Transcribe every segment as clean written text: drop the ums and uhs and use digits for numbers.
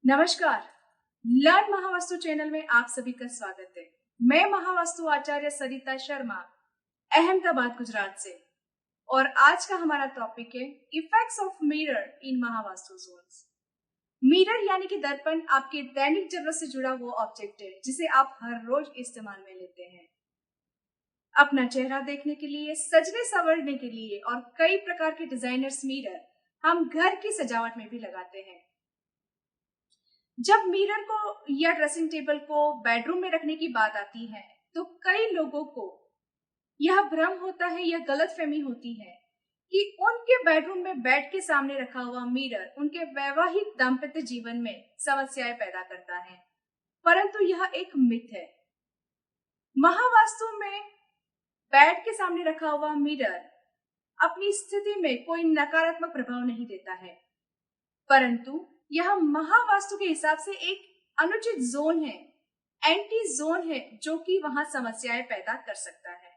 नमस्कार। Learn Mahavastu channel में आप सभी का स्वागत है। मैं महावास्तु आचार्य सरिता शर्मा, अहमदाबाद, गुजरात से। और आज का हमारा टॉपिक है effects of mirror in Mahavastu zones. Mirror यानी कि दर्पण आपके दैनिक जरूरत से जुड़ा वो ऑब्जेक्ट है जिसे आप हर रोज इस्तेमाल में लेते हैं। अपना चेहरा देखने के लिए, सजने संवरने के लिए और कई प्रकार के डिजाइनर्स मिरर हम घर की सजावट में भी लगाते हैं। जब मिरर को या ड्रेसिंग टेबल को बेडरूम में रखने की बात आती है तो कई लोगों को यह भ्रम होता है या गलतफहमी होती है कि उनके बेडरूम में बेड के सामने रखा हुआ मिरर उनके वैवाहिक दाम्पत्य जीवन में समस्याएं पैदा करता है, परंतु यह एक मिथ है। महावास्तु में बेड के सामने रखा हुआ मिरर अपनी स्थिति में कोई नकारात्मक प्रभाव नहीं देता है, परंतु यह महावास्तु के हिसाब से एक अनुचित जोन है, एंटी जोन है, जो कि वहां समस्याएं पैदा कर सकता है।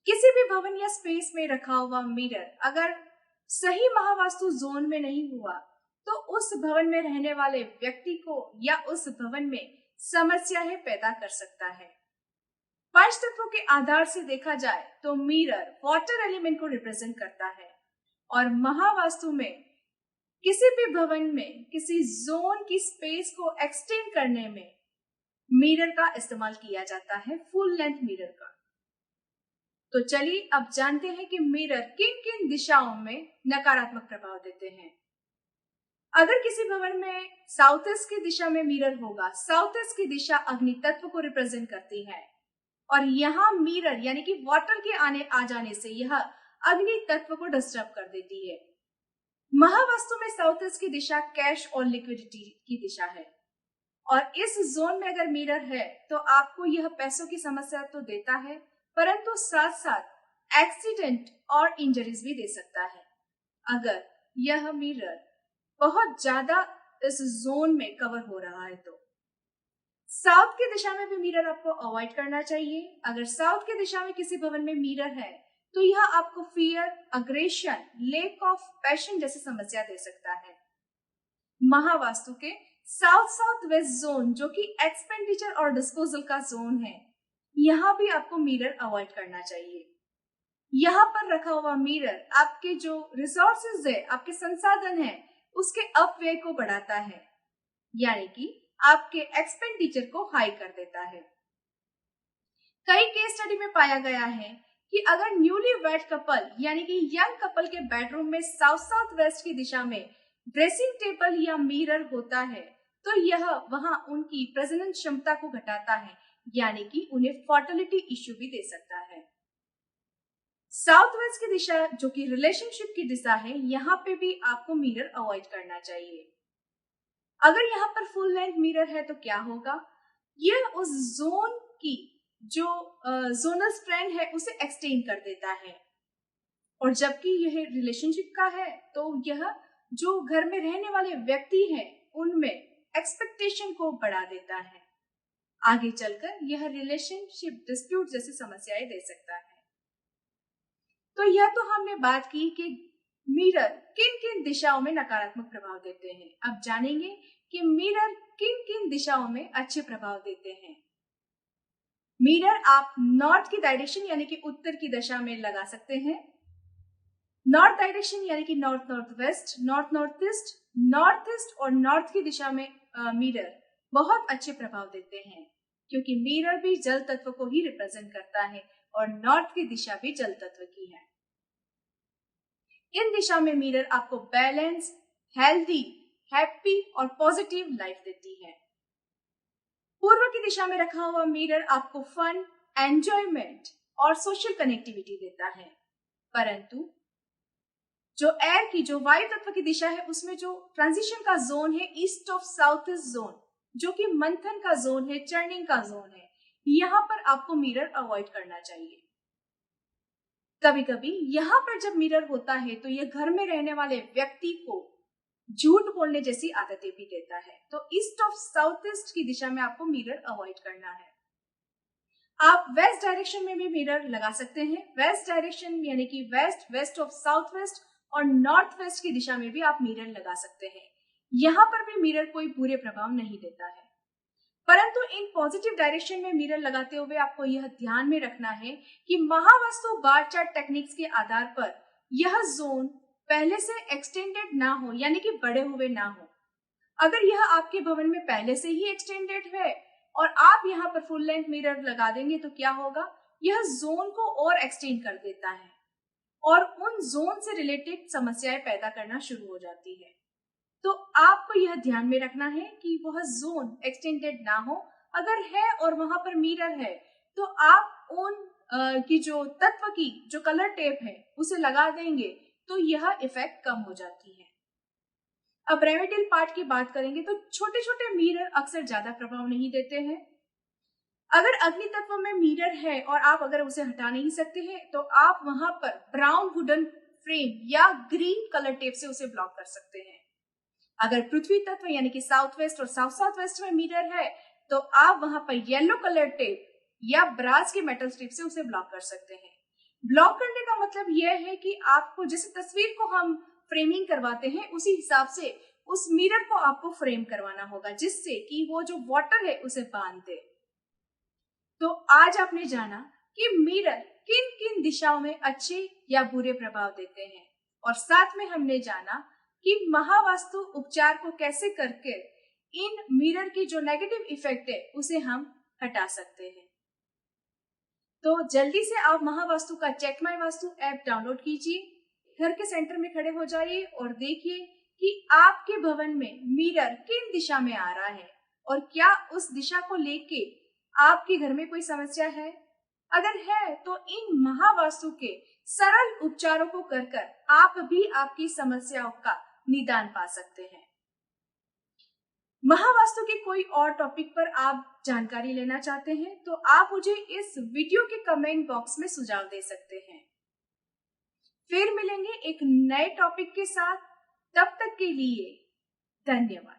किसी भी भवन या स्पेस में रखा हुआ मिरर अगर सही महावास्तु जोन में नहीं हुआ तो उस भवन में रहने वाले व्यक्ति को या उस भवन में समस्याएं पैदा कर सकता है। पंच तत्वों के आधार से देखा जाए तो मिरर वाटर एलिमेंट को रिप्रेजेंट करता है और महावास्तु में किसी भी भवन में किसी जोन की स्पेस को एक्सटेंड करने में मिरर का इस्तेमाल किया जाता है, फुल लेंथ मिरर का। तो चलिए अब जानते हैं कि मिरर किन किन दिशाओं में नकारात्मक प्रभाव देते हैं। अगर किसी भवन में साउथ ईस्ट की दिशा में मिरर होगा, साउथ ईस्ट की दिशा अग्नि तत्व को रिप्रेजेंट करती है और यहाँ मिरर यानी कि वाटर के आ जाने से यह अग्नि तत्व को डिस्टर्ब कर देती है। महावास्तु में साउथ ईस्ट की दिशा कैश और लिक्विडिटी की दिशा है और इस जोन में अगर मिरर है तो आपको यह पैसों की समस्या तो देता है, परंतु साथ साथ एक्सीडेंट और इंजरीज भी दे सकता है अगर यह मिरर बहुत ज्यादा इस जोन में कवर हो रहा है। तो साउथ की दिशा में भी मिरर आपको अवॉइड करना चाहिए। अगर साउथ की दिशा में किसी भवन में मिरर है तो यह आपको fear, aggression, lake of passion जैसी समस्या दे सकता है। महावास्तु के साउथ साउथ वेस्ट जोन जो कि एक्सपेंडिचर और डिस्पोजल का जोन है, यहाँ भी आपको मिरर अवॉइड करना चाहिए। यहाँ पर रखा हुआ मिरर आपके जो रिसोर्सेज है, आपके संसाधन है, उसके अपव्यय को बढ़ाता है, यानी कि आपके एक्सपेंडिचर को हाई कर देता है। कई केस स्टडी में पाया गया है कि अगर न्यूली वेड कपल यानी कि यंग कपल के बेडरूम में साउथ साउथ वेस्ट की दिशा में ड्रेसिंग टेबल या मिरर होता है तो यह वहां उनकी प्रजनन क्षमता को घटाता है, यानी कि उन्हें फर्टिलिटी इश्यू भी दे सकता है। साउथ वेस्ट की दिशा जो कि रिलेशनशिप की दिशा है, यहाँ पे भी आपको मिरर अवॉइड करना चाहिए। अगर यहाँ पर फुल लेंथ मिरर है तो क्या होगा, यह उस जोन की जो जोनल स्ट्रेंथ है उसे एक्सटेंड कर देता है और जबकि यह रिलेशनशिप का है तो यह जो घर में रहने वाले व्यक्ति हैं उनमें एक्सपेक्टेशन को बढ़ा देता है। आगे चलकर यह रिलेशनशिप डिस्प्यूट जैसी समस्याएं दे सकता है। तो यह तो हमने बात की कि मिरर किन किन दिशाओं में नकारात्मक प्रभाव देते हैं। अब जानेंगे कि मिरर किन किन दिशाओं में अच्छे प्रभाव देते हैं। मिरर आप नॉर्थ की डायरेक्शन यानी कि उत्तर की दिशा में लगा सकते हैं। नॉर्थ डायरेक्शन यानी कि north north west, north north east और नॉर्थ की दिशा में मिरर बहुत अच्छे प्रभाव देते हैं, क्योंकि मिरर भी जल तत्व को ही रिप्रेजेंट करता है और नॉर्थ की दिशा भी जल तत्व की है। इन दिशा में मिरर आपको बैलेंस, हेल्दी, हैप्पी और पॉजिटिव लाइफ देती है। पूर्व की दिशा में रखा हुआ मिरर आपको फन, एंजॉयमेंट और सोशल कनेक्टिविटी देता है, परंतु जो एयर की जो वायु तत्व की दिशा है उसमें जो ट्रांजिशन का जोन है east of south east zone जो कि मंथन का जोन है, चर्निंग का जोन है, यहाँ पर आपको मिरर अवॉइड करना चाहिए। कभी कभी यहाँ पर जब मिरर होता है तो यह घर में रहने वाले व्यक्ति को झूठ बोलने जैसी आदतें भी देता है। तो ईस्ट ऑफ साउथ ईस्ट की दिशा में आपको मिरर अवॉइड करना है। आप वेस्ट डायरेक्शन में भी मिरर लगा सकते हैं। वेस्ट डायरेक्शन यानी कि west, west of south west और नॉर्थ वेस्ट की दिशा में भी आप मिरर लगा सकते हैं। यहाँ पर भी मिरर कोई बुरे प्रभाव नहीं देता है। परंतु इन पॉजिटिव डायरेक्शन में मिरर लगाते हुए आपको यह ध्यान में रखना है कि महावास्तु बार चार्ट टेक्निक्स के आधार पर यह जोन पहले से एक्सटेंडेड ना हो, यानी कि बड़े हुए ना हो। अगर यह आपके भवन में पहले से ही एक्सटेंडेड है और आप यहाँ पर फुल लेंथ मिरर लगा देंगे तो क्या होगा, यह जोन को और एक्सटेंड कर देता है और उन जोन से रिलेटेड समस्याएं पैदा करना शुरू हो जाती है। तो आपको यह ध्यान में रखना है कि वह जोन एक्सटेंडेड ना हो। अगर है और वहां पर मिरर है तो आप उन की जो तत्व की जो कलर टेप है उसे लगा देंगे तो यह इफेक्ट कम हो जाती है। अब रेमेडियल पार्ट की बात करेंगे तो छोटे छोटे मिरर अक्सर ज्यादा प्रभाव नहीं देते हैं। अगर अग्नि तत्व में मिरर है और आप अगर उसे हटा नहीं सकते हैं तो आप वहां पर ब्राउन वुडन फ्रेम या ग्रीन कलर टेप से उसे ब्लॉक कर सकते हैं। अगर पृथ्वी तत्व यानी कि साउथ वेस्ट और साउथ साउथ वेस्ट में मिरर है तो आप वहां पर येलो कलर टेप या ब्रास के मेटल स्ट्रिप से उसे ब्लॉक कर सकते हैं। ब्लॉक करने का मतलब यह है कि आपको जैसे तस्वीर को हम फ्रेमिंग करवाते हैं उसी हिसाब से उस मिरर को आपको फ्रेम करवाना होगा जिससे कि वो जो वाटर है उसे बांध दे। तो आज आपने जाना कि मिरर किन किन दिशाओं में अच्छे या बुरे प्रभाव देते हैं और साथ में हमने जाना कि महावास्तु उपचार को कैसे करके इन मिरर की जो नेगेटिव इफेक्ट है उसे हम हटा सकते हैं। तो जल्दी से आप महावास्तु का check my Vastu app download कीजिए, घर के सेंटर में खड़े हो जाइए और देखिए कि आपके भवन में मिरर किन दिशा में आ रहा है और क्या उस दिशा को लेके आपके घर में कोई समस्या है। अगर है तो इन महावास्तु के सरल उपचारों को कर आप भी आपकी समस्याओं का निदान पा सकते हैं। महावास्तु के कोई और टॉपिक पर आप जानकारी लेना चाहते हैं तो आप मुझे इस वीडियो के कमेंट बॉक्स में सुझाव दे सकते हैं। फिर मिलेंगे एक नए टॉपिक के साथ, तब तक के लिए धन्यवाद।